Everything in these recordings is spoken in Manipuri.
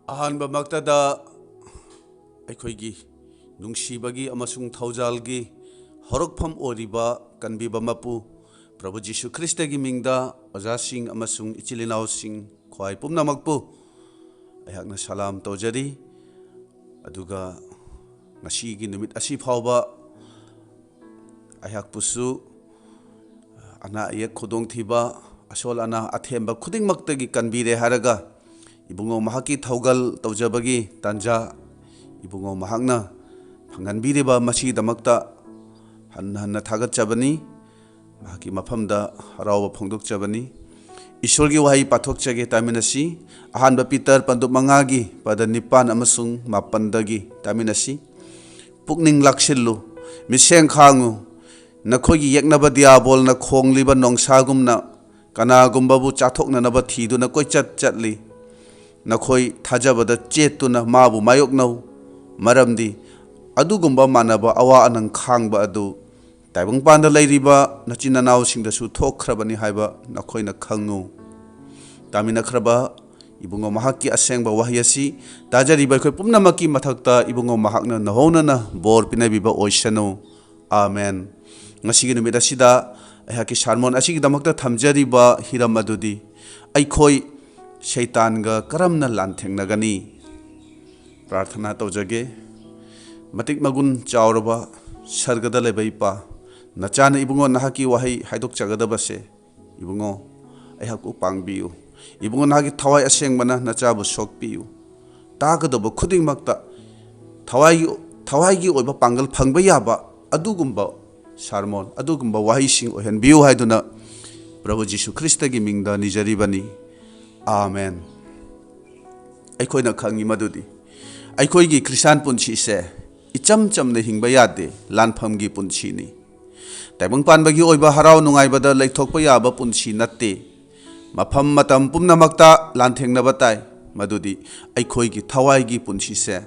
ꯑꯍꯥꯟꯕꯃꯛꯇꯗ ꯑꯩꯈꯣꯏꯒꯤ ꯅꯨꯡꯁꯤꯕꯒꯤ ꯑꯃꯁꯨꯡ ꯊꯧꯖꯥꯜꯒꯤ ꯍꯧꯔꯛꯐꯝ ꯑꯣꯏꯔꯤꯕ ꯀꯟꯕꯤꯕ ꯃꯄꯨ ꯄ꯭ꯔꯚꯨ ꯖꯤꯁꯨ ꯈ꯭ꯔꯤꯁꯇꯒꯤ ꯃꯤꯡꯗ ꯑꯣꯖꯥꯁꯤꯡ ꯑꯃꯁꯨꯡ ꯏꯆꯤꯜ ꯏꯅꯥꯎꯁꯤꯡ ꯈ꯭ꯋꯥꯏ ꯄꯨꯝꯅꯃꯛꯄꯨ ꯑꯩꯍꯥꯛꯅ ꯁꯂꯥꯝ ꯇꯧꯖꯔꯤ ꯑꯗꯨꯒ ꯉꯁꯤꯒꯤ ꯅꯨꯃꯤꯠ ꯑꯁꯤ ꯐꯥꯎꯕ ꯑꯩꯍꯥꯛꯄꯨꯁꯨ ꯑꯅꯥ ꯑꯌꯦꯛ ꯈꯨꯗꯣꯡꯊꯤꯕ ꯑꯁꯣꯜ ꯑꯅꯥ ꯑꯊꯦꯝꯕ ꯈꯨꯗꯤꯡꯃꯛꯇꯒꯤ ꯀꯟꯕꯤꯔꯦ ꯍꯥꯏꯔꯒ ꯏꯕꯨꯡꯉꯣ ꯃꯍꯥꯛꯀꯤ ꯊꯧꯒꯜ ꯇꯧꯖꯕꯒꯤ ꯇꯥꯟꯖꯥ ꯏꯕꯨꯡꯉꯣ ꯃꯍꯥꯛꯅ ꯐꯪꯍꯟꯕꯤꯔꯤꯕ ꯃꯁꯤꯒꯤꯗꯃꯛꯇ ꯍꯟꯅ ꯍꯟꯅ ꯊꯥꯒꯠꯆꯕꯅꯤ ꯃꯍꯥꯛꯀꯤ ꯃꯐꯝꯗ ꯍꯔꯥꯎꯕ ꯐꯣꯡꯗꯣꯛꯆꯕꯅꯤ ꯏꯁꯣꯔꯒꯤ ꯋꯥꯍꯩ ꯄꯥꯊꯣꯛꯆꯒꯦ ꯇꯥꯃꯤꯟꯅꯁꯤ ꯑꯍꯥꯟꯕ ꯄꯤꯇꯔ ꯄꯟꯗꯨꯞ 5ꯒꯤ ꯄꯗ 9 ꯑꯃꯁꯨꯡ 14ꯗꯒꯤ ꯇꯥꯃꯤꯟꯅꯁꯤ ꯄꯨꯛꯅꯤꯡ ꯂꯥꯛꯁꯤꯜꯂꯨ ꯃꯤꯠꯁꯦꯡ ꯈꯥꯡꯉꯨ ꯅꯈꯣꯏꯒꯤ ꯌꯦꯛꯅꯕ ꯗꯤꯌꯥꯕꯣꯜꯅ ꯈꯣꯡꯂꯤꯕ ꯅꯣꯡꯁꯥꯒꯨꯝꯅ ꯀꯅꯥꯒꯨꯝꯕꯕꯨ ꯆꯥꯊꯣꯛꯅꯅꯕ ꯊꯤꯗꯨꯅ ꯀꯣꯏꯆꯠ ꯆꯠꯂꯤ नखोई थाजबद चेतुना माबु मायोकनौ मरमदी अदुगुम्बा मानबा अवा अनंग खांगबा अदु ताइबंगपानदा लैरिबा नचिननाव सिंगदसु थोखख्रबनी हाइबा नखोइना खंगु तामिनख्रबा इबुंगो महाक्की असेंगबा वहायसी ताजरिबा खै पुमनमकी मथक्ता इबुंगो महाक्ना नहोनना बोर पिनाबिबा ओइसनो आमेन ngasigi numit asida ayhaki sermon asigi damakta thamjariba hiram adudi aikhoi शैतान गा करमना लांथेंगनगनी प्रार्थना तौजगे मतिक मगुन चावरबा सर्गदा लेबा इपा नचाना इबुंगो नाहाकी वहाई हाइदोक चगदबसे इबुंगो अयहाकु पांगबियु इबुंगो नाहाकी थवाई असेंगबना नचाबु सोकपियु तागदबो खुदिंगमक्ता थवाईगी ओइबा पांगल फंगबा याबा अदुगुम्बा सरमोन अदुगुम्बा वहाईसिंग ओहनबियु हाइदुना प्रभु जीशु ख्रिस्टगी मिंगदा निजरिबनी आमेन अखोइना खंगी मदुदी अखोइगी क्रिस्तान पुंसी से इचम चमने हिंगबा यादे लानफमगी पुंसीनी ताइबंगपानबगी ओइबा हराव नुंगाइबदा लैथोकबा याबा पुंसी नत्ते मफम मतम पुमनमक्ता लानथेंगनबा ताइ मदुदी अखोइगी थवाइगी पुंसी से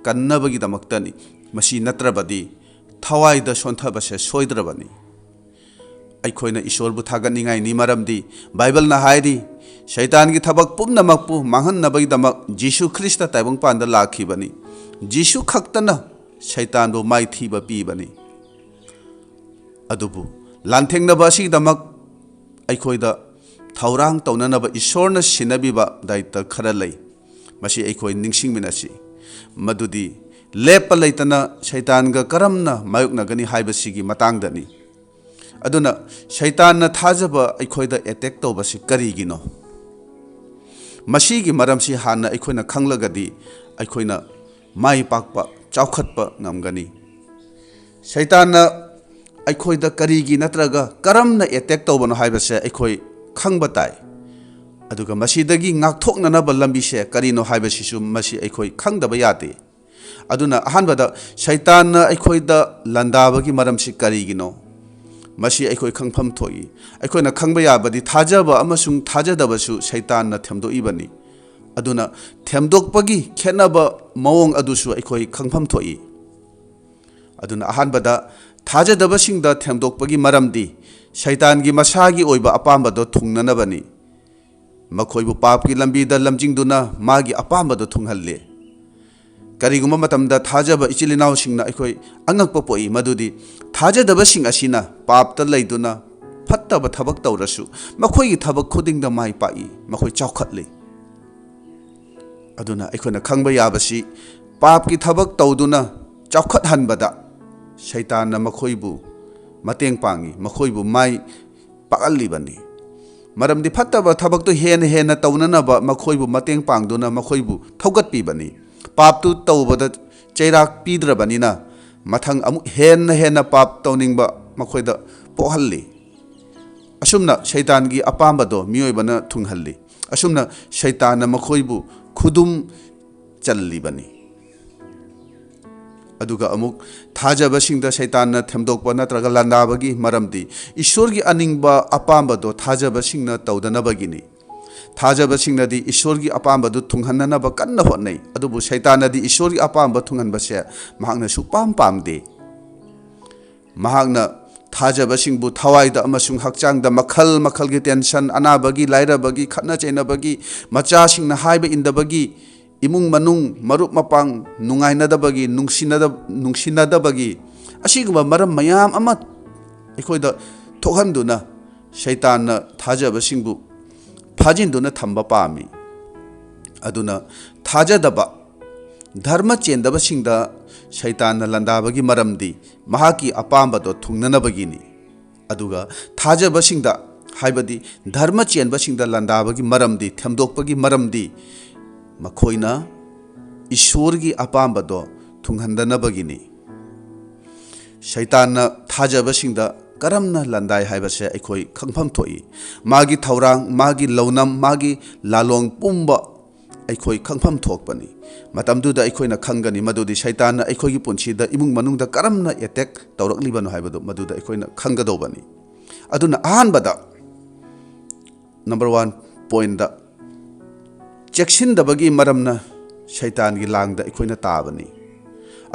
कन्नबगी दमक्तनी मसी नत्रबदी थवाइदा सोंथबसे सोइद्रबनी अखोइना ईश्वरबु थागनिंगाइनी मरमदी बाइबलना हाइरी शैतान की थबक पुमनमकपु मांगहन्नबगीदमक जीशु ख्रिस्ट ताइबंगपानदा लाखिबनी जीशु खक्तना शैतानबु माइथीबा पीबनी अदुबु लांथेंगनबा असिगीदमक अखोइदा थौरांग तौननबा ईश्वरना सिनबिबा दायित्व खरा लै मसी अखोइ निंगसिंगमिनसि मदुदी लेप्पा लैतना शैतानगा करमना मायोकनगनी हाइबसिगी मतांगदनी अदुना शैतानना थाजबा अखोइदा एटेक तौबसि करिगिनो मसीगी मरमसी हाना अखोइना खंगलगदी अखोइना माई पाकपा चाउखतपा ngамगनी शैतानना अखोइदा करिगी नत्रगा करमना एटेक तौबनो हाइबसे अखोइ खंगबा ताइ अदुगा मसीदगी ngakthoknanaba lambise karino haibasisu मसी अखोइ खंगदबा यादे अदुना अहानबदा शैतानना अखोइदा लंदाबगी मरमसी करिगिनो मसी अखोइ खंगफम थोई अखोइना खंगबा याबदी थाजबा अमसुंग थाजदबसु शैतानना थेमदोइबनी अदुना थेमदोकपगी खेनबा मवोंग अदुसु अखोइ खंगफम थोई अदुना अहानबदा थाजदबसिंगदा थेमदोकपगी मरमदी शैतानगी मसागी ओइबा अपामबदो थुंगननबनी मखोइबु पापकी लंबीदा लमजिंगदुना मागी अपामबदो थुंगहल्ले करिगुम्बा मतमदा थाजबा इचिल इनाउसिंगना अखोइ अंगकपा पोई मदुदी थाजदबसिंग असिना पापता लैदुना फत्तबा थबक तौरसु मखोइगी थबक खुदिंगदा माइ पाई मखोइ चाउखतले अदुना अखोइना खंगबा याबसि पापकी थबक तौदुना चाउखत हनबदा शैतानना मखोइबु मतेंग पांगी मखोइबु माइ पागल्लिबनी मरमदी फत्तबा थबकतु हेन हेन तौननबा मखोइबु मतेंग पांगदुना मखोइबु थौगतपीबनी पापतु तौबदा चैराक पीद्रबनिना मथंग अमुक हेन हेन पाप तौनिंगबा मखोइदा पोहल्ली असुमना शैतानगी अपामबदो मियोइबना थुंगहल्ली असुमना शैतानना मखोइबु खुदुम चल्लीबनी अदुगा अमुक थाजबसिंगदा शैतानना थेमदोकपा नत्रगा लांदाबगी मरमदी ईश्वरगी अनिंगबा अपामबदो थाजबसिंगना तौदनबगिनी थाजबसिंगनदी ईश्वरगी अपामबदु थुंगहन्ननबा कन्ना होनै अदुबु शैतानदी ईश्वरगी अपामब थुंगहनबसे महांगना सुपाम पामदे महांगना थाजबसिंगबु थवाइदा अमसुंग हक्चांगदा मखल मखलगी टेंशन अनाबगी लाइरबगी खतना चैनबगी मचासिंगना हाइबा इंदबगी imung manung marup mapang nungainadabagi nungsinadabagi asiguma maram mayam ama ꯑꯩꯈꯣꯏꯗ ꯊꯣꯛꯍꯟꯗꯨꯅ ꯁꯩꯇꯥꯟꯅ ꯊꯥꯖꯕꯁꯤꯡꯕꯨ ꯐꯥꯖꯤꯟꯗꯨꯅ ꯊꯝꯕ ꯄꯥꯝꯃꯤ ꯑꯗꯨꯅ ꯊꯥꯖꯗꯕ ꯙꯔꯃ ꯆꯦꯟꯗꯕꯁꯤꯡꯗ ꯁꯩꯇꯥꯟꯅ ꯂꯥꯟꯗꯥꯕꯒꯤ ꯃꯔꯝꯗꯤ ꯃꯍꯥꯛꯀꯤ ꯑꯄꯥꯝꯕꯗꯣ ꯊꯨꯡꯅꯅꯕꯒꯤꯅꯤ ꯑꯗꯨꯒ ꯊꯥꯖꯕꯁꯤꯡꯗ ꯍꯥꯏꯕꯗꯤ ꯙꯔꯃ ꯆꯦꯟꯕꯁꯤꯡꯗ ꯂꯥꯟꯗꯥꯕꯒꯤ ꯃꯔꯝꯗꯤ ꯊꯦꯝꯗꯣꯛꯄꯒꯤ ꯃꯔꯝꯗꯤ ꯃꯈꯣꯏꯅ ꯏꯁꯣꯔꯒꯤ ꯑꯄꯥꯝꯕꯗꯣ ꯊꯨꯡꯍꯟꯗꯅꯕꯒꯤꯅꯤ ꯁꯩꯇꯥꯟꯅ ꯊꯥꯖꯕꯁꯤꯡꯗ ꯀꯔꯝꯅ ꯂꯥꯟꯗꯥꯏ ꯍꯥꯏꯕꯁꯦ ꯑꯩꯈꯣꯏ ꯈꯪꯐꯝ ꯊꯣꯛꯏ ꯃꯥꯒꯤ ꯊꯧꯔꯥꯡ ꯃꯥꯒꯤ ꯂꯧꯅꯝ ꯃꯥꯒꯤ ꯂꯥꯂꯣꯡ ꯄꯨꯝꯕ ꯑꯩꯈꯣꯏ ꯈꯪꯐꯝ ꯊꯣꯛꯄꯅꯤ ꯃꯇꯝꯗꯨꯗ ꯑꯩꯈꯣꯏꯅ ꯈꯪꯒꯅꯤ ꯃꯗꯨꯗꯤ ꯁꯩꯇꯥꯟꯅ ꯑꯩꯈꯣꯏꯒꯤ ꯄꯨꯟꯁꯤꯗ ꯏꯃꯨꯡ ꯃꯅꯨꯡꯗ ꯀꯔꯝꯅ ꯑꯦꯇꯦꯛ ꯇꯧꯔꯛꯂꯤꯕꯅꯣ ꯍꯥꯏꯕꯗꯨ ꯃꯗꯨꯗ ꯑꯩꯈꯣꯏꯅ ꯈꯪꯒꯗꯧꯕꯅꯤ ꯑꯗꯨꯅ ꯑꯍꯥꯟꯕꯗ ꯅꯝꯕꯔ 1 ꯄꯣꯏꯟꯠꯗ ꯆꯦꯛꯁꯤꯟꯗꯕꯒꯤ ꯃꯔꯝꯅ ꯁꯩꯇꯥꯟꯒꯤ ꯂꯥꯡꯗ ꯑꯩꯈꯣꯏꯅ ꯇꯥꯕꯅꯤ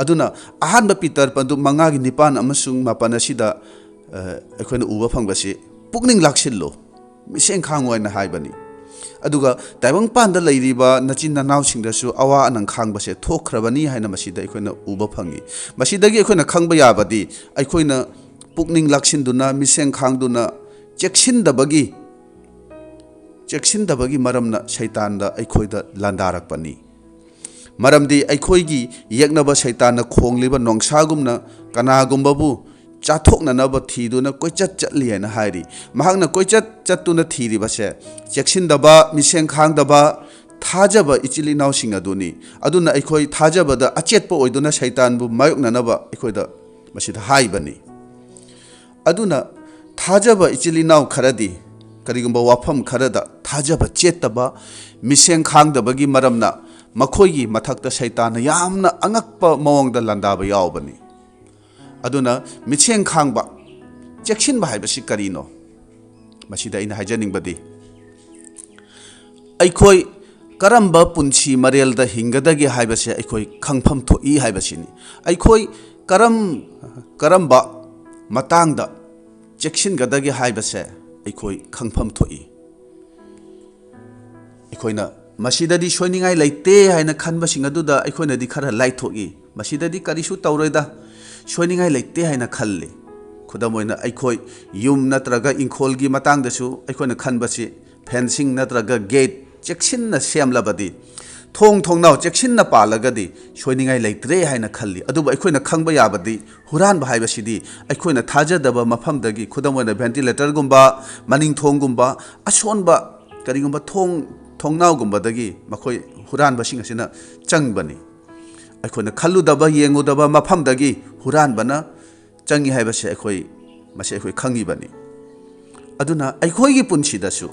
ꯑꯗꯨꯅ ꯑꯍꯥꯟꯕ ꯄꯤꯇꯔ 5:9 ꯑꯃꯁꯨꯡ 7 ꯑꯁꯤꯗ ꯑꯩꯈꯣꯏꯅ ꯎꯕ ꯐꯪꯕꯁꯤ ꯄꯨꯛꯅꯤꯡ ꯂꯥꯛꯁꯤꯜꯂꯨ ꯃꯤꯁꯦꯡ ꯈꯥꯡꯉꯨ ꯍꯥꯏꯅ ꯍꯥꯏꯕꯅꯤ ꯑꯗꯨꯒ ꯇꯥꯏꯕꯪꯄꯥꯟꯗ ꯂꯩꯔꯤꯕ ꯅꯆꯤꯟ ꯅꯅꯥꯎꯁꯤꯡꯗꯁꯨ ꯑꯋꯥ ꯑꯅꯪ ꯈꯥꯡꯕꯁꯦ ꯊꯣꯛꯈ꯭ꯔꯕꯅꯤ ꯍꯥꯏꯅ ꯃꯁꯤꯗ ꯑꯩꯈꯣꯏꯅ ꯎꯕ ꯐꯪꯉꯤ ꯃꯁꯤꯗꯒꯤ ꯑꯩꯈꯣꯏꯅ ꯈꯪꯕ ꯌꯥꯕꯗꯤ ꯑꯩꯈꯣꯏꯅ ꯄꯨꯛꯅꯤꯡ ꯂꯥꯛꯁꯤꯟꯗꯨꯅ ꯃꯤꯁꯦꯡ ꯈꯥꯡꯗꯨꯅ ꯆꯦꯛꯁꯤꯟꯗꯕꯒꯤ ꯃꯔꯝꯅ ꯁꯩꯇꯥꯟꯗ ꯑꯩꯈꯣꯏꯗ ꯂꯥꯟꯗꯥꯔꯛꯄꯅꯤ ꯃꯔꯝꯗꯤ ꯑꯩꯈꯣꯏꯒꯤ ꯌꯦꯛꯅꯕ ꯁꯩꯇꯥꯟꯅ ꯈꯣꯡꯂꯤꯕ ꯅꯣꯡꯁꯥꯒꯨꯝꯅ ꯀꯅꯥꯒꯨꯝꯕꯕꯨ ꯆꯥꯊꯣꯛꯅꯅꯕ ꯊꯤꯗꯨꯅ ꯀꯣꯏꯆꯠ ꯆꯠꯂꯤ ꯍꯥꯏꯅ ꯍꯥꯏꯔꯤ ꯃꯍꯥꯛꯅ ꯀꯣꯏꯆꯠ ꯆꯠꯇꯨꯅ ꯊꯤꯔꯤꯕꯁꯦ ꯆꯦꯛꯁꯤꯟꯗꯕ ꯃꯤꯁꯦꯡ ꯈꯥꯡꯗꯕ ꯊꯥꯖꯕ ꯏꯆꯤꯜ ꯏꯅꯥꯎꯁꯤꯡ ꯑꯗꯨꯅꯤ ꯑꯗꯨꯅ ꯑꯩꯈꯣꯏ ꯊꯥꯖꯕꯗ ꯑꯆꯦꯠꯄ ꯑꯣꯏꯗꯨꯅ ꯁꯩꯇꯥꯟꯕꯨ ꯃꯥꯌꯣꯛꯅꯅꯕ ꯑꯩꯈꯣꯏꯗ ꯃꯁꯤꯗ ꯍꯥꯏꯕꯅꯤ ꯑꯗꯨꯅ ꯊꯥꯖꯕ ꯏꯆꯤꯜ ꯏꯅꯥꯎ ꯈꯔꯗꯤ ꯀꯔꯤꯒꯨꯝꯕ ꯋꯥꯐꯝ ꯈꯔꯗ ꯊꯥꯖꯕ ꯆꯦꯠꯇꯕ ꯃꯤꯁꯦꯡ ꯈꯥꯡꯗꯕꯒꯤ ꯃꯔꯝꯅ ꯃꯈꯣꯏꯒꯤ ꯃꯊꯛꯇ ꯁꯩꯇꯥꯟꯅ ꯌꯥꯝꯅ ꯑꯉꯛꯄ ꯃꯑꯣꯡꯗ ꯂꯥꯟꯗꯥꯕ ꯌꯥꯎꯕꯅꯤ ꯑꯗꯨꯅ ꯃꯤꯠꯁꯦꯡ ꯈꯥꯡꯕ ꯆꯦꯛꯁꯤꯟꯕ ꯍꯥꯏꯕꯁꯤ ꯀꯔꯤꯅꯣ ꯃꯁꯤꯗ ꯑꯩꯅ ꯍꯥꯏꯖꯅꯤꯡꯕꯗꯤ ꯑꯩꯈꯣꯏ ꯀꯔꯝꯕ ꯄꯨꯟꯁꯤ ꯃꯔꯦꯜꯗ ꯍꯤꯡꯒꯗꯒꯦ ꯍꯥꯏꯕꯁꯦ ꯑꯩꯈꯣꯏ ꯈꯪꯐꯝ ꯊꯣꯛꯏ ꯍꯥꯏꯕꯁꯤꯅꯤ ꯑꯩꯈꯣꯏ ꯀꯔꯝꯕ ꯃꯇꯥꯡꯗ ꯆꯦꯛꯁꯤꯟꯒꯗꯒꯦ ꯍꯥꯏꯕꯁꯦ ꯑꯩꯈꯣꯏ ꯈꯪꯐꯝ ꯊꯣꯛꯏ ꯑꯩꯈꯣꯏꯅ ꯃꯁꯤꯗꯗꯤ ꯁꯣꯏꯅꯤꯡꯉꯥꯏ ꯂꯩꯇꯦ ꯍꯥꯏꯅ ꯈꯟꯕꯁꯤꯡ ꯑꯗꯨꯗ ꯑꯩꯈꯣꯏꯅꯗꯤ ꯈꯔ ꯂꯥꯏꯊꯣꯛꯏ ꯃꯁꯤꯗꯗꯤ ꯀꯔꯤꯁꯨ ꯇꯧꯔꯣꯏꯗ ꯁꯣꯏꯅꯤꯡꯉꯥꯏ ꯂꯩꯇꯦ ꯍꯥꯏꯅ ꯈꯜꯂꯤ ꯈꯨꯗꯝ ꯑꯣꯏꯅ ꯑꯩꯈꯣꯏ ꯌꯨꯝ ꯅꯠꯇ꯭ꯔꯒ ꯏꯪꯈꯣꯜꯒꯤ ꯃꯇꯥꯡꯗꯁꯨ ꯑꯩꯈꯣꯏꯅ ꯈꯟꯕꯁꯤ ꯐꯦꯟꯁꯤꯡ ꯅꯠꯇ꯭ꯔꯒ ꯒꯦꯠ ꯆꯦꯛꯁꯤꯟꯅ ꯁꯦꯝꯂꯕꯗꯤ ꯊꯣꯡ ꯊꯣꯡꯅꯥꯎ ꯆꯦꯛꯁꯤꯟꯅ ꯄꯥꯜꯂꯒꯗꯤ ꯁꯣꯏꯅꯤꯡꯉꯥꯏ ꯂꯩꯇ꯭ꯔꯦ ꯍꯥꯏꯅ ꯈꯜꯂꯤ ꯑꯗꯨꯕꯨ ꯑꯩꯈꯣꯏꯅ ꯈꯪꯕ ꯌꯥꯕꯗꯤ ꯍꯨꯔꯥꯟꯕ ꯍꯥꯏꯕꯁꯤꯗꯤ ꯑꯩꯈꯣꯏꯅ ꯊꯥꯖꯗꯕ ꯃꯐꯝꯗꯒꯤ ꯈꯨꯗꯝ ꯑꯣꯏꯅ ꯚꯦꯟꯇꯤꯂꯦꯇꯔꯒꯨꯝꯕ ꯃꯅꯤꯡ ꯊꯣꯡꯒꯨꯝꯕ ꯑꯁꯣꯟꯕ ꯀꯔꯤꯒꯨꯝꯕ ꯊꯣꯡꯅꯥꯎꯒꯨꯝꯕꯗꯒꯤ ꯃꯈꯣꯏ ꯍꯨꯔꯥꯟꯕꯁꯤꯡ ꯑꯁꯤꯅ ꯆꯪꯕꯅꯤ ꯑꯩꯈꯣꯏꯅ ꯈꯜꯂꯨꯗꯕ ꯌꯦꯡꯉꯨꯗꯕ ꯃꯐꯝꯗꯒꯤ ꯍꯨꯔꯥꯟꯕꯅ ꯆꯪꯉꯤ ꯍꯥꯏꯕꯁꯦ ꯃꯁꯤ ꯑꯩꯈꯣꯏ ꯈꯪꯉꯤꯕꯅꯤ ꯑꯗꯨꯅ ꯑꯩꯈꯣꯏꯒꯤ ꯄꯨꯟꯁꯤꯗꯁꯨ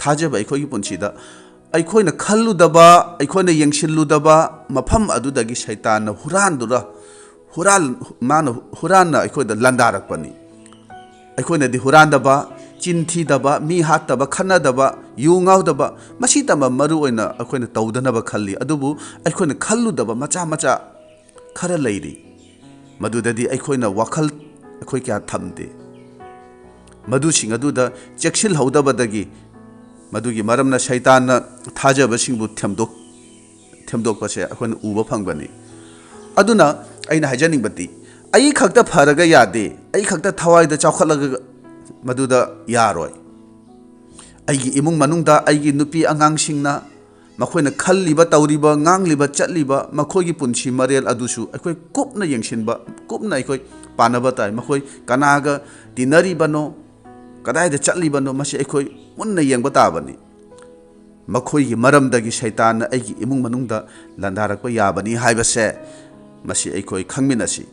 ꯊꯥꯖꯕ ꯑꯩꯈꯣꯏꯒꯤ ꯄꯨꯟꯁꯤꯗ ꯑꯩꯈꯣꯏꯅ ꯈꯜꯂꯨꯗꯕ ꯑꯩꯈꯣꯏꯅ ꯌꯦꯡꯁꯤꯜꯂꯨꯗꯕ ꯃꯐꯝ ꯑꯗꯨꯗꯒꯤ ꯁꯩꯇꯥꯟꯅ ꯍꯨꯔꯥꯟꯅ ꯑꯩꯈꯣꯏꯗ ꯂꯥꯟꯗꯥꯔꯛꯄꯅꯤ ꯑꯩꯈꯣꯏꯅꯗꯤ ꯍꯨꯔꯥꯟꯗꯕ ꯆꯤꯟ ꯊꯤꯗꯕ ꯃꯤ ꯍꯥꯠꯇꯕ ꯈꯠꯅꯗꯕ ꯌꯨ ꯉꯥꯎꯗꯕ ꯃꯁꯤꯇꯪ ꯃꯔꯨ ꯑꯣꯏꯅ ꯑꯩꯈꯣꯏꯅ ꯇꯧꯗꯅꯕ ꯈꯜꯂꯤ ꯑꯗꯨꯕꯨ ꯑꯩꯈꯣꯏꯅ ꯈꯜꯂꯨꯗꯕ ꯃꯆꯥ ꯈꯔ ꯂꯩꯔꯤ ꯃꯗꯨꯗꯗꯤ ꯑꯩꯈꯣꯏꯅ ꯋꯥꯈꯜ ꯑꯩꯈꯣꯏ ꯀꯌꯥ ꯊꯝꯗꯦ ꯃꯗꯨꯁꯤꯡ ꯑꯗꯨꯗ ꯆꯦꯛꯁꯤꯜꯍꯧꯗꯕꯗꯒꯤ ꯃꯗꯨꯒꯤ ꯃꯔꯝꯅ ꯁꯩꯇꯥꯟꯅ ꯊꯥꯖꯕꯁꯤꯡꯕꯨ ꯊꯦꯝꯗꯣꯛꯄꯁꯦ ꯑꯩꯈꯣꯏꯅ ꯎꯕ ꯐꯪꯕꯅꯤ ꯑꯗꯨꯅ ꯑꯩꯅ ꯍꯥꯏꯖꯅꯤꯡꯕꯗꯤ ꯑꯩ ꯈꯛꯇ ꯐꯔꯒ ꯌꯥꯗꯦ ꯑꯩ ꯈꯛꯇ ꯊꯋꯥꯏꯗ ꯆꯥꯎꯈꯠꯂꯒ ꯃꯗꯨꯗ ꯌꯥꯔꯣꯏ ꯑꯩꯒꯤ ꯏꯃꯨꯡ ꯃꯅꯨꯡꯗ ꯑꯩꯒꯤ ꯅꯨꯄꯤ ꯑꯉꯥꯡꯁꯤꯡꯅ ꯃꯈꯣꯏꯅ ꯈꯜꯂꯤꯕ ꯇꯧꯔꯤꯕ ꯉꯥꯡꯂꯤꯕ ꯆꯠꯂꯤꯕ ꯃꯈꯣꯏꯒꯤ ꯄꯨꯟꯁꯤ ꯃꯔꯦꯜ ꯑꯗꯨꯁꯨ ꯑꯩꯈꯣꯏ ꯀꯨꯞꯅ ꯌꯦꯡꯁꯤꯟꯕ ꯀꯨꯞꯅ ꯑꯩꯈꯣꯏ ꯄꯥꯟꯅꯕ ꯇꯥꯏ ꯃꯈꯣꯏ ꯀꯅꯥꯒ ꯇꯤꯟꯅꯔꯤꯕꯅꯣ ꯀꯗꯥꯏꯗ ꯆꯠꯂꯤꯕꯅꯣ ꯃꯁꯤ ꯑꯩꯈꯣꯏ ꯃꯨꯟꯅ ꯌꯦꯡꯕ ꯇꯥꯕꯅꯤ ꯃꯈꯣꯏꯒꯤ ꯃꯔꯝꯗꯒꯤ ꯁꯩꯇꯥꯟꯅ ꯑꯩꯒꯤ ꯏꯃꯨꯡ ꯃꯅꯨꯡꯗ ꯂꯥꯟꯗꯥꯔꯛꯄ ꯌꯥꯕꯅꯤ ꯍꯥꯏꯕꯁꯦ ꯃꯁꯤ ꯑꯩꯈꯣꯏ ꯈꯪꯃꯤꯟꯅꯁꯤ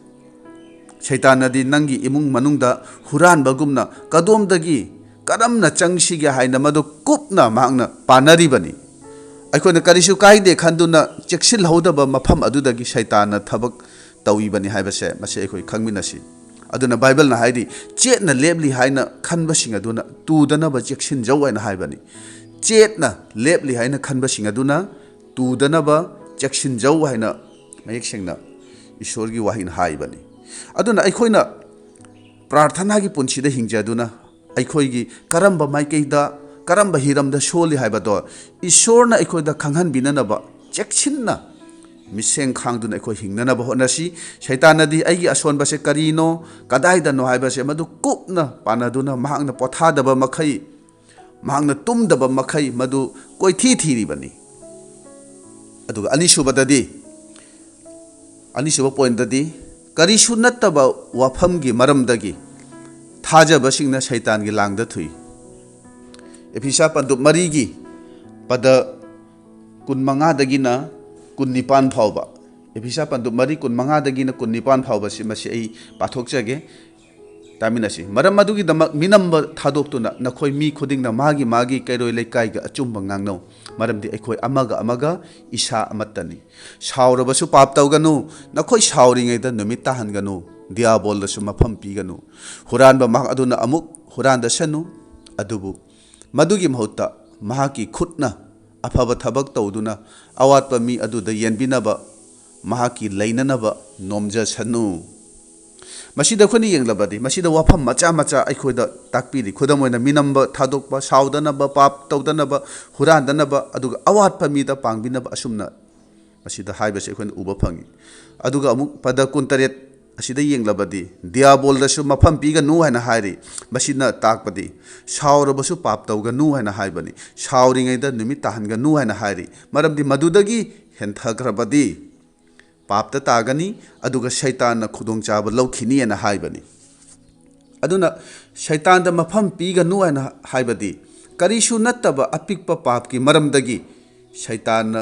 ꯁꯩꯇꯥꯟꯅꯗꯤ ꯅꯪꯒꯤ ꯏꯃꯨꯡ ꯃꯅꯨꯡꯗ ꯍꯨꯔꯥꯟꯕꯒꯨꯝꯅ ꯀꯗꯣꯝꯗꯒꯤ ꯀꯔꯝꯅ ꯆꯪꯁꯤꯒꯦ ꯍꯥꯏꯅ ꯃꯗꯨ ꯀꯨꯞꯅ ꯃꯍꯥꯛꯅ ꯄꯥꯟꯅꯔꯤꯕꯅꯤ ꯑꯩꯈꯣꯏꯅ ꯀꯔꯤꯁꯨ ꯀꯥꯏꯗꯦ ꯈꯟꯗꯨꯅ ꯆꯦꯛꯁꯤꯜꯍꯧꯗꯕ ꯃꯐꯝ ꯑꯗꯨꯗꯒꯤ ꯁꯩꯇꯥꯟꯅ ꯊꯕꯛ ꯇꯧꯏꯕꯅꯤ ꯍꯥꯏꯕꯁꯦ ꯃꯁꯤ ꯑꯩꯈꯣꯏ ꯈꯪꯃꯤꯟꯅꯁꯤ ꯑꯗꯨꯅ ꯕꯥꯏꯕꯜꯅ ꯍꯥꯏꯔꯤ ꯆꯦꯠꯅ ꯂꯦꯞꯂꯤ ꯍꯥꯏꯅ ꯈꯟꯕꯁꯤꯡ ꯑꯗꯨꯅ ꯇꯨꯗꯅꯕ ꯆꯦꯛꯁꯤꯟꯖꯧ ꯍꯥꯏꯅ ꯍꯥꯏꯕꯅꯤ ꯆꯦꯠꯅ ꯂꯦꯞꯂꯤ ꯍꯥꯏꯅ ꯈꯟꯕꯁꯤꯡ ꯑꯗꯨꯅ ꯇꯨꯗꯅꯕ ꯆꯦꯛꯁꯤꯟꯖꯧ ꯍꯥꯏꯅ ꯃꯌꯦꯛ ꯁꯦꯡꯅ ꯏꯁꯣꯔꯒꯤ ꯋꯥꯍꯩꯅ ꯍꯥꯏꯕꯅꯤ ꯑꯗꯨꯅ ꯑꯩꯈꯣꯏꯅ ꯄ꯭ꯔꯥꯔꯊꯅꯥꯒꯤ ꯄꯨꯟꯁꯤꯗ ꯍꯤꯡꯖꯗꯨꯅ ꯑꯩꯈꯣꯏꯒꯤ ꯀꯔꯝꯕ ꯃꯥꯏꯀꯩꯗ ꯀꯔꯝꯕ ꯍꯤꯔꯝꯗ ꯁꯣꯜꯂꯤ ꯍꯥꯏꯕꯗꯣ ꯏꯁꯣꯔꯅ ꯑꯩꯈꯣꯏꯗ ꯈꯪꯍꯟꯕꯤꯅꯅꯕ चेक्सिन्ना मिसेंग खांगदुना अखोई हिंगननब होनसी शैतानदी अगी असोनबसे करीनो कदाइदनो हाइबसे मदु कुपना पानादुना महांगना पोथादब मखई महांगना तुमदब मखई मदु कोइथी थीरिबनी अदुगा अनिसुब पॉइंटददी करीसु नत्तब वाफमगी मरमदगी थाजबसिंगना शैतानगी लांगद थुई एफिसा पंदु मरीगी पद कुनमंगादगिना कुन्निपान फावबा एफिसा पंदु मरी कुनमंगादगिना कुन्निपान फावबसी मसी आई पाथोकजगे तामिनसी मरम मदुगी दमक मिनम्ब थादोक्तुना नखोई मी खुदिंगना मागी मागी कैरोय लेकाइगा अचुम्ब ngangnau मरमदि अखोई अमगा अमगा इसा अमत्तनी सावरबसु पाप तौगनु नखोई सावरिङैदा नुमित ताहनगनु दियाबोलदसु मफम पीगनु हुरानबा माग अदुना अमुक हुरानदसनु अदुबु मदुगी महुत्ता महाकी खुटना अफब थबक तौदुना अवात्पा मी अदुदा येनबिनबा महाकी लैननबा नोमजसनु मसीदा खुनी येंगलबदी मसीदा वाफम मचा मचा अखोइदा ताकपीरी खुदम ओइना मिनम्ब थादोकबा सावदनबा पाप तौदनबा हुरानदनबा अदुगा अवात्पा मीदा पांगबिनबा असुमना मसीदा हाइबसे अखोइना उबा फंगी अदुगा अमुक पद कुंतरेत असिदा येंगलबदी दियाबोलदसु मफम पीगनु हाइना हाइरी मसीना ताकपदी सावरबसु पाप तौगनु हाइना हाइबनी सावरिङैदा नुमित ताहनगनु हाइना हाइरी मरमदि मदुदगी हेंथग्रबदी पापता तागनी अदुगा शैतान खुदोंग चाब लौखिनी एना हाइबनी अदुना शैतान द मफम पीगनु एना हाइबदी करीसु नत्तब अपिकप पाप की मरमदगी शैतान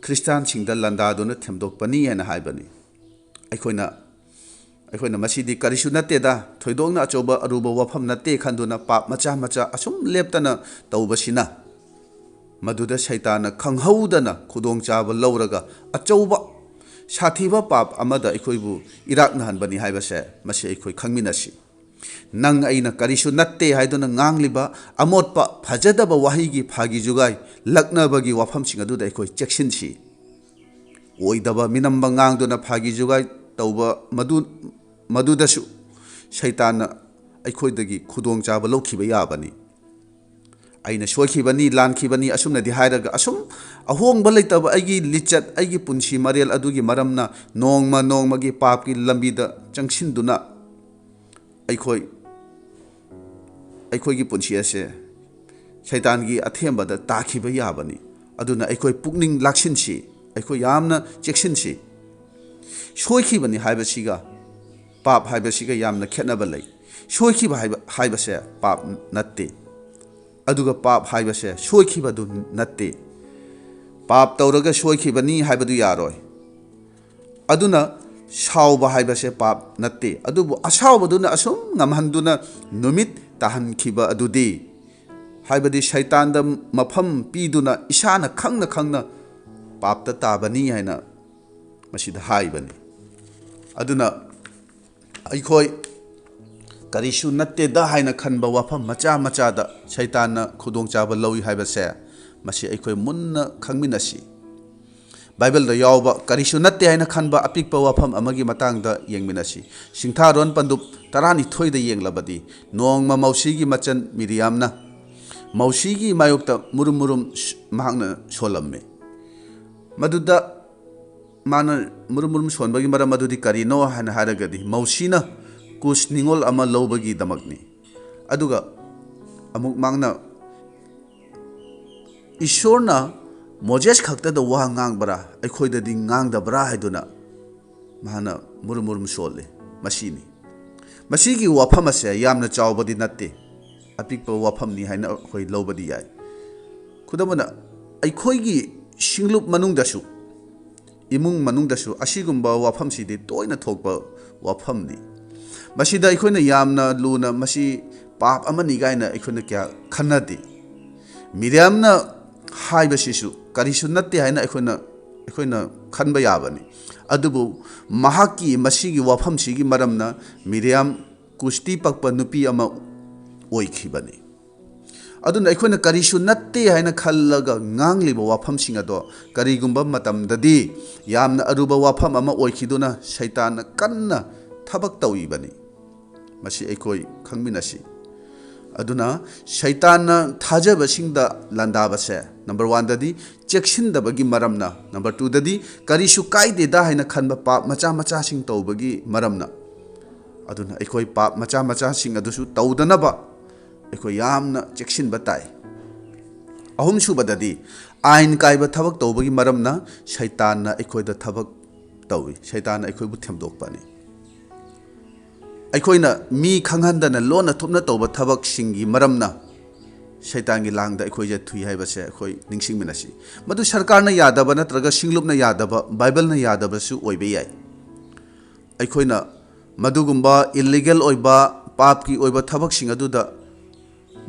ख्रिस्तान सिंगदा लंदादुना थेमदोकपनी एना हाइबनी अखोइना मसीदी करीसु नत्तेदा थोइदोंना अचोबा अरुबा वफम नत्ते खंदुना पाप मचा मचा असुम लेप्तना तौबसिना मदुदा शैतान खंगहौदना खुदोंग चाब लौरगा अचौबा साथीबा पाप अमदा अखोइबु इराकनहनबनी हाइबसे मसी अखोइ खंगमिनसी नंग अइना करीसु नत्ते हाइदुना ngangliba अमोटपा फजदबा वाहिगी फागी जुगाई लक्नबगी वाफमसिंग अदुदा अखोइ चेक्सिनसी ओइदबा मिनम्बा nganगदुना फागी जुगाई तौबा मदुदसु शैतान अखोइदगी खुदोंग चाब लौखिबा याबनी अइना सोखिबनी लानखिबनी असुमनदि हाइरगा असुम अहोंगबा लेतबा अइगी लिचत अइगी पुंसी मरेल अदुगी मरमना नोंगमा नोंगमगी पापकी लंबीदा चंगसिनदुना अखोइगी पुंसी असे शैतानगी अथेंबदा ताखिबा याबनी अदुना अखोइ पुकनिंग लाक्सिनसी अखोइ यामना चेक्सिनसी सोखिबनी हाइबसिगा पाप हाइबसिगा यामना खेतनबा लै सोखिबा हाइबसे पाप नत्ते अदुगा पाप हाइबसे सोखिबदु नत्ते पाप तौरगा सोखिबनी हाइबदु यारोय अदुना सावबा हाइबसे पाप नत्ते अदुबु असावबदुना असुम ngamhanduna नुमित ताहनखिबा अदुदी हाइबदी शैतानदा मफम पीदुना इसाना खंगना खंगना पापता ताबनी हाइना मसीदा हाइबनी अदुना अखोइ करीसु नत्तेदा हाइना खनबा वाफम मचा मचादा शैतान खुदोंग चाब लौई हाइबसे मसी अखोइ मुन्ना खंगमिनसी बाइबल द यावबा करीसु नत्ते हाइना खनबा अपिकपा वाफम अमगी मतांगदा येंगमिनसी सिंथारोन पंदुप 12 दा येंगलबदी नोंगमा मौसीगी मचन मिरियामना मौसीगी मायोक्ता मुरुम मुरुम महांगना सोलम्मे मदुदा माना मुरुम मुरुम सोनबगी मरम मदुदी करीनो हाइना हारगदी मौसीना कुछ निंगोल अमा लौबगी दमकनी अदुगा अमुक मांगना ईश्वरना मोजेस खक्तदा वा ngangbara अखोइददी nganगदबरा हाइदुना माना मुरुम मुरुम सोले मसीनी मसीगी वाफम असे यामना चावबदी नत्ते अपिकपा वाफमनी हाइना अखोइ लौबदी याय खुदमना अखोइगी सिंगलुप मनुंगदसु इमुंग मनुंगदसु असिगुंबा वाफमसिदि तोइना थोकपा वाफमनी मसीदा अखोइना यामना लुना मसी पाप अमनी गाइना अखोइना क्या खन्नदि मिरियामना हाइबसिसु करीसु नत्ते हाइना अखोइना खनबा याबनी अदुबु महाकी मसीगी वाफमसिगी मरमना मिरियाम कुस्ती पक्पा नुपी अमा ओइखिबनी अदुना अखोइना करीसु नत्ते हाइना खल्लगा ngangliba वाफमसिंग अदो करीगुंबा मतमददी यामना अरुबा वाफम अमा ओइखिदुना शैतान कन्ना थबक तौइबनी मसी अखोइ खंगमिनसी अदुना शैतान थाजबसिंगदा लांदाबसे नंबर 1 ददी चेक्सिंदबगी मरमना नंबर 2 ददी करिसु कायदेदा हाइना खनबा पाप मचा मचा सिंग तौबगी मरमना अदुना एखोय पाप मचा मचा सिंग अदुसु तौदनबा एखोय यामना चेक्सिनबा ताई अहुम सुबददी आइन कायबा थबक तौबगी मरमना शैतान एखोयदा थबक तौई शैतान एखोयबु थेमदोकपानी अखोइना मी खंगहंदना लोना थुपना तौब थबक सिंगी मरमना शैतान की लांगदा अखोइजे थुई हाइबसे अखोइ निंगसिंगमिनासी मदु सरकारना यादबा नत्रगा सिंगलुपना यादबा बाइबलना यादबसु ओइबे याइ अखोइना मदुगुम्बा इल्लीगल ओइबा पापकी ओइबा थबक सिंग अदुदा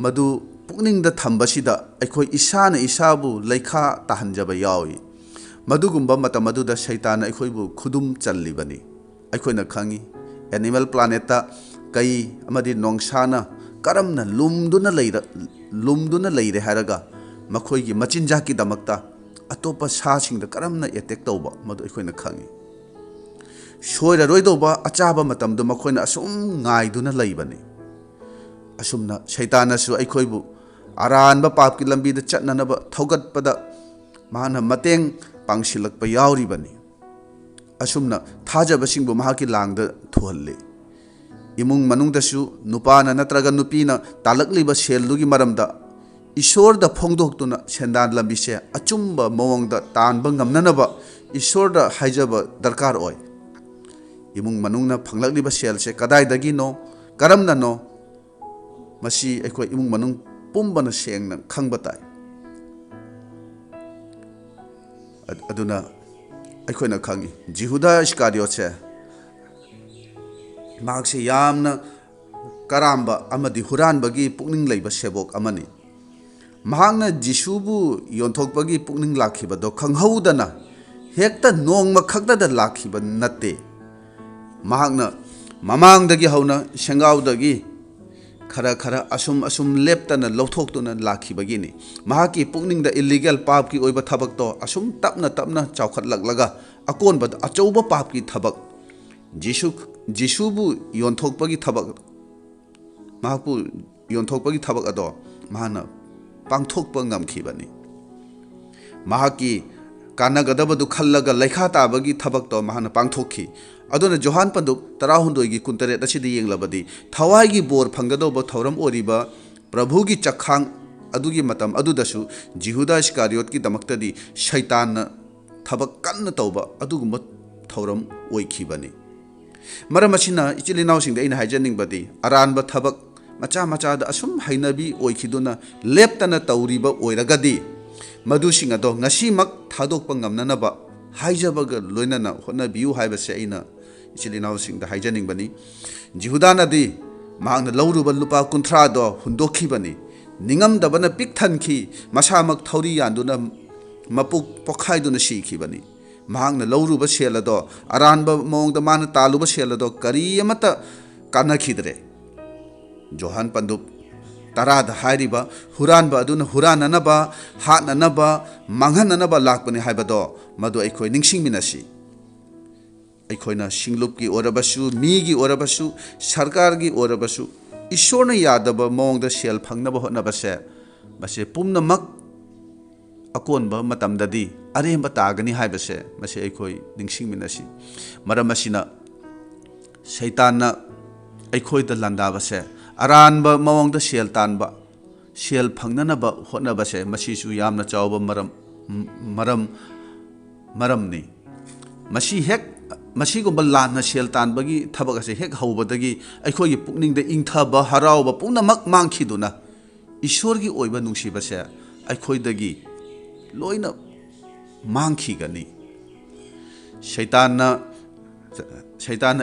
मदु पुकनिंगदा थंबसिदा अखोइ इसाना इसाबु लैखा ताहनजबा यावि मदुगुम्बा मतम मदुदा शैतान अखोइबु खुदुम चल्लिबनी अखोइना खंगी एनिमल प्लानेट कई अमदी नोंगसाना करमना लुमदुना लेरे हारगा मखोइगी मचिनजाकी दमक्ता अतोप सासिंग करमना एटेक तौबा मदु अखोइना खंगी सोइरा रोइदोबा अचाबा मतमदु मखोइना असुम गाइदुना लैबनी असुमना शैतानसु अखोइबु अरानबा पापकी लंबीदा चटननबा थौगतपदा माना मतेंग पांगसिलकपा यावरिबनी असुमना थाजबसिंगबु महाकी लांगदा थुहल्ले इमुंग मनुंगदसु नुपाना नत्रगा नुपीना तालकलिबा सेलदुगी मरमदा ईश्वरदा फोंदोक्तुना सेंदान लंबीसे अचुंबा मवंगदा तानबा ngamnanaba ईश्वरदा हाइजबा दरकार ओय इमुंग मनुंगना फंगलकलिबा सेलसे कदाइदगी नो करमना नो मसी एखोय इमुंग मनुंग पुंबना सेंगना खंगबा ताई अदुना अखोइना खंगी जिहुदा इस्कारियोट से मागसे यामना करांबा अमदी हुरानबगी पुकनिंग लैबा सेबोक अमनी महांगना जिसुबु योंथोकबगी पुकनिंग लाखिबदो खंगहौदना हेक्ता नोंगमा खक्तदा लाखिबा नत्ते महांगना ममांगदगी हौना सेंगावदगी खरा खरा असुम असुम लेप्तना लौथोक्तुना लाखिबगिनी महाकी पुकनिंगदा इल्लीगल पापकी ओइबा थबकतो असुम तपना तपना चाउखतलगलगा अकोनबद अचौबा पापकी थबक जिसुबु योंथोकपगी थबक महापु योंथोकपगी थबक अदो महाना पांगथोकपा ngamखिबनी महाकी कानगदबदु खल्लगा लैखा ताबगी थबकतो महाना पांगथोखी अदुना जोहान पंदुक 12 कुंतरेट असिदि येंगलबदी थवाईगी बोर फंगदोबा थौरम ओरिबा प्रभुगी चखांग अदुगी मतम अदुदसु जिहुदा इस्कारियोट की दमक्तदी शैतान थबक कन्न तौबा अदुगुम्बा थौरम ओइखिबनी मरम असिना इचिलिनाउसिंगदा इन हाइजनिंगबदी अरानबा थबक मचा मचादा असुम हाइनबी ओइखिदुना लेप्तना तौरिबा ओइरगदी मदुसिंग अदो ngasimak थादोकपा ngamnanaba हाइजबगा लोइनना होनबियु हाइबसे अइना इचिलिनाउसिंगदा हाइजनिंगबनी जिहुदानादी मांगना लौरुबा लुपा 30 दो हुंदोखिबनी निंगमदबना पिक थनखी मसामक थौरी यानदुना मपुक पोखाइदुना सीखिबनी महांगना लौरुबा सेलदो अरानबा मोंगदा मान तालुबा सेलदो करियमता कानखिदरे जोहान पंदुप 10 हाइरिबा हुरानबा अदुना हुराननबा हाननबा मांगहननबा लाकपनी हाइबदो मदु अखोय निंगसिंगमिनासी अखोयना सिंगलुपकी ओरबसु मीगी ओरबसु सरकारगी ओरबसु ईश्वरना यादबा मोंगदा सेल फंगनबा होनबसे मसे पुमनमक अकोनबा मतमददी अरेंबा तागनी हाइबसे मसे अखोय निंगसिंगमिनासी मरम असिना शैतानना अखोयदा लांदाबसे अरानबा मवंगदा सेल तानबा सेल फंगननबा होनबसे मसीसु यामना चावबा मरमनी मसी हेक मसीगुम्बा लाना सेल तानबगी थबक असे हेक हौबदगी अखोयगी पुकनिंगदा इंथबा हरावबा पुनमक मांखिदुना ईश्वरगी ओइबा नुंसिबसे अखोयदगी लोइना मांखिगनी शैतानना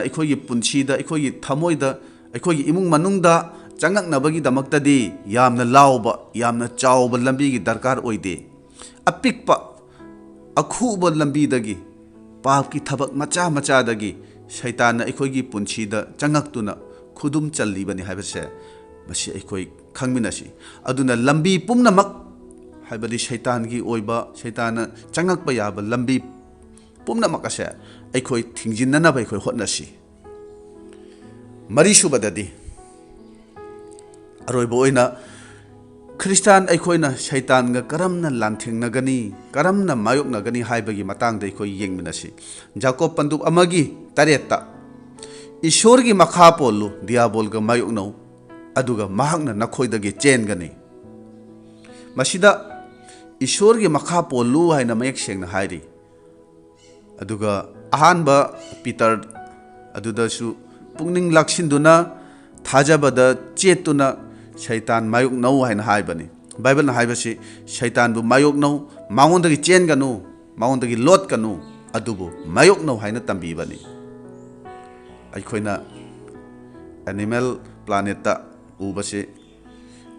अखोयगी पुंसीदा अखोयगी थमोयदा अखोयगी इमुंग मनुंगदा चंगकनबगी दमक्तदी यामना लावबा यामना चावबा लंबीगी दरकार ओइदे अपिकपा अखुबा लंबीदगी पाप की थबक मचा मचादगी शैतान अखोयगी पुंसीदा चंगक्तुना खुदुम चल्लीबनी हाइबसे मसी अखोय खंगमिनासी अदुना लंबी पुमनमक हाइबदी शैतानगी ओइबा शैतान चंगक्पा याबा लंबी पुमनमक असे अखोय थिंजिननबा अखोय होतनसी मरीसुबददी अरोइबो ओइना ख्रिस्टान अखोइना शैतानगा करमना लांथेंनगनी करमना मायोकनगनी हाइबगी मतंगदा अखोइ येंगमिनसि जाकोब पंदुक अमगी तरेत्ता ईश्वरगी मखा पोलु दियाबोलगा मायोकनौ अदुगा महाकना नखोइदगी चेनगनी मसिदा ईश्वरगी मखा पोलु हाइना मयेक सेंगना हाइरि अदुगा अहानबा पीटर अदुदसु पुंगनिंग लाक्सिंदुना थाजबदा चेतुना शैतान मायुक नौ हाइना हाइबनी बाइबल हाइबसी शैतान बु मायुक नौ मांगोंदगी चेनगनु मांगोंदगी लोटकनु अदुबु मायुक नौ हाइना तंबीबनी अखोइना एनिमल प्लानेट उबसे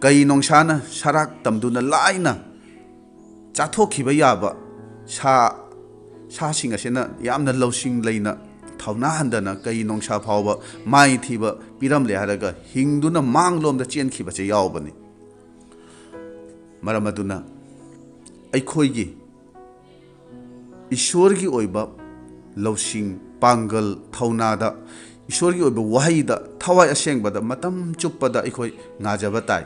कई नोंसाना सराक तमदुना लाइना चाथोखिबा याबा सासिंग असेना यामना लौसिंग लेना थौना हंदना कई नोंसा फावबा माइ थीबा पिरमले हारगा हिंदुना मांगलोमदा चेनखिबसे यावबनी मरम अदुना अखोइगी ईश्वरगी ओइबा लौसिंग पांगल थौनादा ईश्वरगी ओइबा वहाईदा थवाई असेंगबदा मतम चुप्पदा अखोइ नाजबा ताई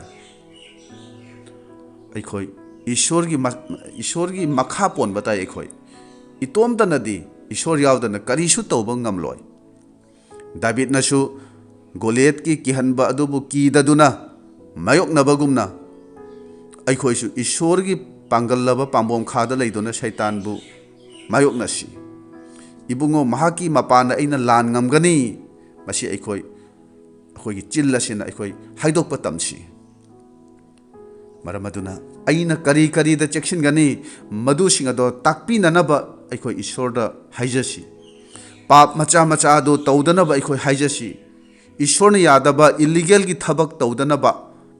अखोइ ईश्वरगी मखा पोन बताई अखोइ इतोमतनदी ईश्वर यावदना करीसु तौबा ngamloi दाविद नसु गोलियत की किहनबा अदुबु कीददुना मायोकनबगुमना अखोइसु ईश्वर की पांगलबा पांबोम खादा लेदुना शैतानबु मायोकनसी इबुंगो महाकी मपाना अइना लान ngamgani मसी अखोइगी चिल्लसिना अखोइ हाइदोकपा तमसी मरमदुना अइना करी करीदा चेक्सिनगनी मदुसिंग अदो ताकपिननबा अखोइ ईश्वरदा हाइजसी पाप मचा मचा दो तौदनबा अखोइ हाइजसी ईश्वरना यादबा इलीगल की थबक तौदनबा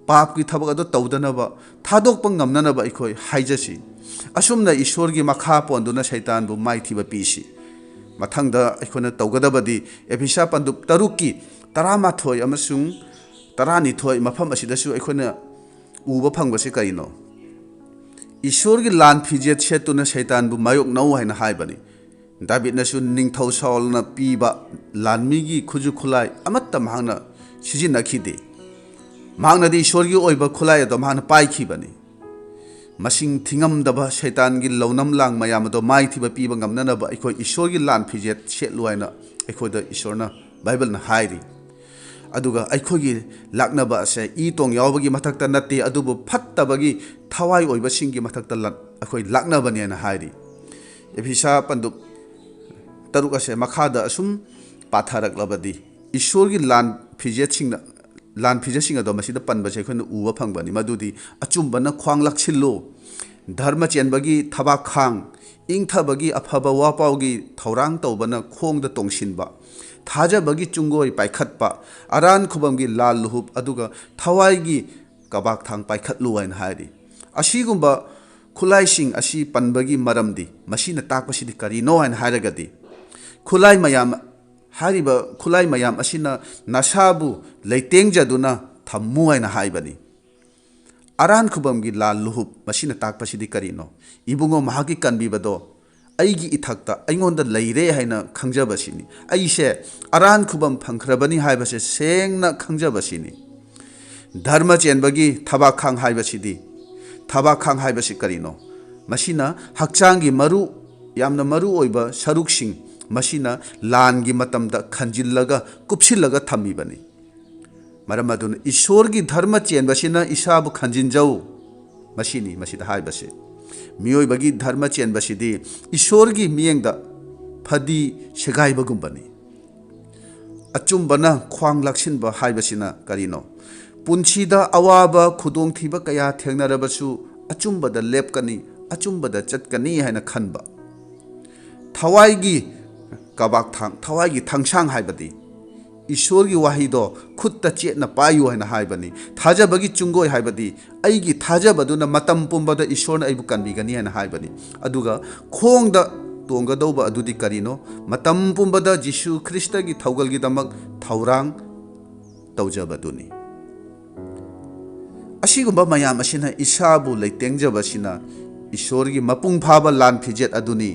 पाप की थबक अदो तौदनबा थादोकपा ngamननबा अखोइ हाइजसी असुमना ईश्वरगी मखा पोंदुना शैतानबु माइथिबा पीसी मथंगदा अखोइना तौगदबदी एफिसा पंदुप तरुकी 18 अमसुंग 12 मफम असिदसु अखोइना उबा फंगबसे करिनो ईश्वरगी लान फिजेत सेतुना शैतानबु मायोक नौ हाइना हाइबनी दाविदनसु निंगथौ साउलना पीबा लानमीगी खुजु खुलाई अमत्ता मांगना सिजिनखिदे मांगनादी ईश्वरगी ओइबा खुलाई अदो मांगना पाइखिबनी मसिंग थिंगमदबा शैतानगी लौनम लांग मयामदो माइथिबा पीबा ngamnanaba अखोइ ईश्वरगी लान फिजेत सेतलु हाइना अखोइदा ईश्वरना बाइबलना हाइरि अदुगा अखोइगी लाक्नबा असे ई तोंग यावबगी मथक्ता नत्ते अदुबु फत्तबगी थवाई ओइबसिंगी मथक्ता अखोइ लाक्नबनेना हाइरि एफिसा पंदु तरुक असे मखादा असुम पाथारकलबदी ईश्वरगी लान फिजेसिंग अदो मसिदा पनबसे अखोइना उबा फंगबनी मदुदी अचुंबना ख्वांग लक्सिल्लो धर्म चेनबगी थबा खांग इंगथबगी अफबा वापावगी थौरांग तौबना खोंगदा तोंगसिनबा थाजबगी चुंगोय पाइखतपा अरान खुबमगी लाल लुहुब अदुगा थवाईगी कबाक थांग पाइखतलु हाइना हाइरि असिगुंबा खुलाइसिंग असी पनबगी मरमदी मसिना ताकपसिदि करिनो हाइना हाइरगदी खुलाई मयाम हारिबा खुलाई मयाम असिना नसाबु लैतेंगजदुना थम्मु हाइना हाइबनी अरान खुबमगी लाल लुहुब मसिना ताकपसिदि करिनो इबुंगो महागी कनबिबदो अईगी इथक्ता अईंगोंदा लैरे हाइना खंजबसिनी अईसे अरान खुबम फंखरबनी हाइबसे सेंगना खंजबसिनी धर्म चेनबगी थबाखांग हाइबसिदी थबाखांग हाइबसि करिनो मसिना हक्चांगी मरु यामना मरु ओइबा सरुकसिंग मसिना लानगी मतमदा खंजिल्लगा कुपसिल्लगा थम्मीबनी मरम अदुना ईश्वरगी धर्म चेनबसिना इसाबु खंजिनजौ मसिनी मसिदा हाइबसे मियोइबगी धर्म चेनबसिदी ईश्वरगी मियंगदा फदी सेगाइबगुंबनी अचुंबना ख्वांग लक्सिनबा हाइबसिना करिनो पुंसीदा अवाबा खुदोंथीबा कया थेंगनरबसु अचुंबदा लेपकनी अचुंबदा चटकनी हाइना खनबा थवाईगी कबाक थांग थवाईगी थंगसांग हाइबदी ईश्वरगी वाहिदो खुत्ता चेतना पायु हाइना हाइबनी थाजबगी चुंगोय हाइबदी अईगी थाजबदुना मतम पुंबदा ईश्वरना अईबु कनबिगनी हाइना हाइबनी अदुगा खोंगदा तोंगदौबा अदुदी करिनो मतम पुंबदा जिसु ख्रिस्टगी थौगलगी दमक थौरांग तौजबदुनी असिगुंबा मयाम असिना इसाबु लैतेंगजबसिना ईश्वरगी मपुंग फाबा लान फिजेत अदुनी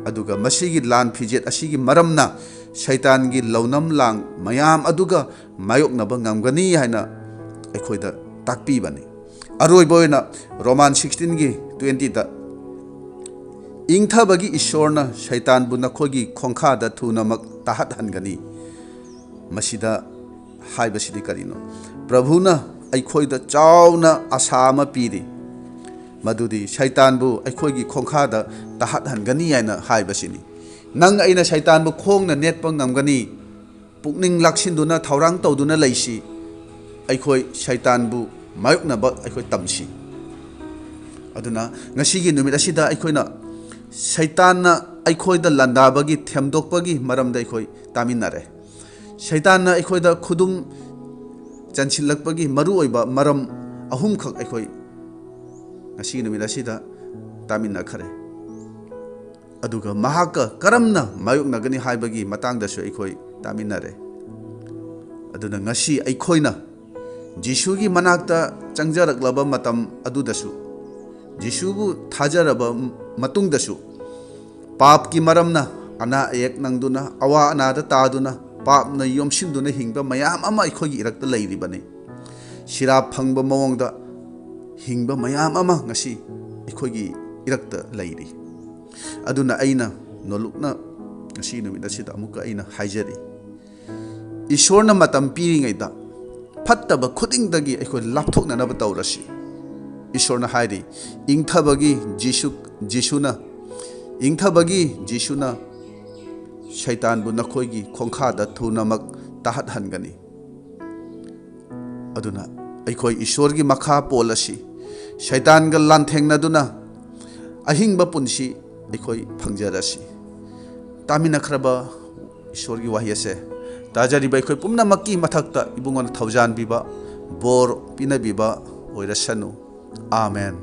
अदुगा मसिगी लान फिजेत असिगी मरमना शैतानगी लौनम लांग मयाम अदुगा मायोकनबा ngamgani हाइना ꯑꯩꯈꯣꯏꯗ ꯇꯥꯛꯄꯤꯕꯅꯤ ꯑꯔꯣꯏꯕ ꯑꯣꯏꯅ ꯔꯣꯃꯥꯟ 16:20ꯗ ꯏꯪꯊꯕꯒꯤ ꯏꯁꯣꯔꯅ ꯁꯩꯇꯥꯟꯕꯨ ꯅꯈꯣꯏꯒꯤ ꯈꯣꯡꯈꯥꯗ ꯊꯨꯅꯃꯛ ꯇꯥꯍꯠꯍꯟꯒꯅꯤ ꯃꯁꯤꯗ ꯍꯥꯏꯕꯁꯤꯗꯤ ꯀꯔꯤꯅꯣ ꯄ꯭ꯔꯚꯨꯅ ꯑꯩꯈꯣꯏꯗ ꯆꯥꯎꯅ ꯑꯁꯥ ꯑꯃ ꯄꯤꯔꯤ ꯃꯗꯨꯗꯤ ꯁꯩꯇꯥꯟꯕꯨ ꯑꯩꯈꯣꯏꯒꯤ ꯈꯣꯡꯈꯥꯗ ꯇꯥꯍꯠꯍꯟꯒꯅꯤ ꯍꯥꯏꯅ ꯍꯥꯏꯕꯁꯤꯅꯤ ꯅꯪ ꯑꯩꯅ ꯁꯩꯇꯥꯟꯕꯨ ꯈꯣꯡꯅ ꯅꯦꯠꯄ ꯉꯝꯒꯅꯤ ꯄꯨꯛꯅꯤꯡ ꯂꯥꯛꯁꯤꯟꯗꯨꯅ ꯊꯧꯔꯥꯡ ꯇꯧꯗꯨꯅ ꯂꯩꯁꯤ ꯑꯩꯈꯣꯏ ꯁꯩꯇꯥꯟꯕꯨ ꯃꯥꯌꯣꯛꯅꯕ ꯑꯩꯈꯣꯏ ꯇꯝꯁꯤ ꯑꯗꯨꯅ ꯉꯁꯤꯒꯤ ꯅꯨꯃꯤꯠ ꯑꯁꯤꯗ ꯑꯩꯈꯣꯏꯅ ꯁꯩꯇꯥꯟꯅ ꯑꯩꯈꯣꯏꯗ ꯂꯥꯟꯗꯥꯕꯒꯤ ꯊꯦꯝꯗꯣꯛꯄꯒꯤ ꯃꯔꯝꯗ ꯑꯩꯈꯣꯏ ꯇꯥꯃꯤꯟꯅꯔꯦ ꯁꯩꯇꯥꯟꯅ ꯑꯩꯈꯣꯏꯗ ꯈꯨꯗꯨꯝ ꯆꯟꯁꯤꯜꯂꯛꯄꯒꯤ ꯃꯔꯨꯑꯣꯏꯕ ꯃꯔꯝ ꯑꯍꯨꯝꯈꯛ ꯑꯩꯈꯣꯏ ngasi numit asida taminnakhare aduga mahaka karamna mayoknagani haibagi matangdasu aikoi taminare aduna ngasi aikoina jisugi manakta changjaraklaba matam adudasu jisubu thajaraba matungdasu pap ki maramna ana ayek nangduna awa anada taduna papna yomsinduna hingba mayam ama aikogi irakta leiribani shirap phangba mawongda hingba mayam ama ngasi aikogi irakta leiri aduna aina nolukna ngasi numit asida amuka aina haijari ishorna matam piringaida fattaba khudingdagi aiko lapthoknanaba tawrasi ishorna hairi ingthabagi jisuna shaitan bu nakhoigi khongkha da thunamak tahat hangani aduna aikoi ishor gi makha polasi shaitan ga lanthengna duna ahingba punsi aikoi phangjarasi tamina khraba ishor gi wahyase tajari bai khoi pumna makki mathakta ibungon thaujan biba bor pina biba oirasanu amen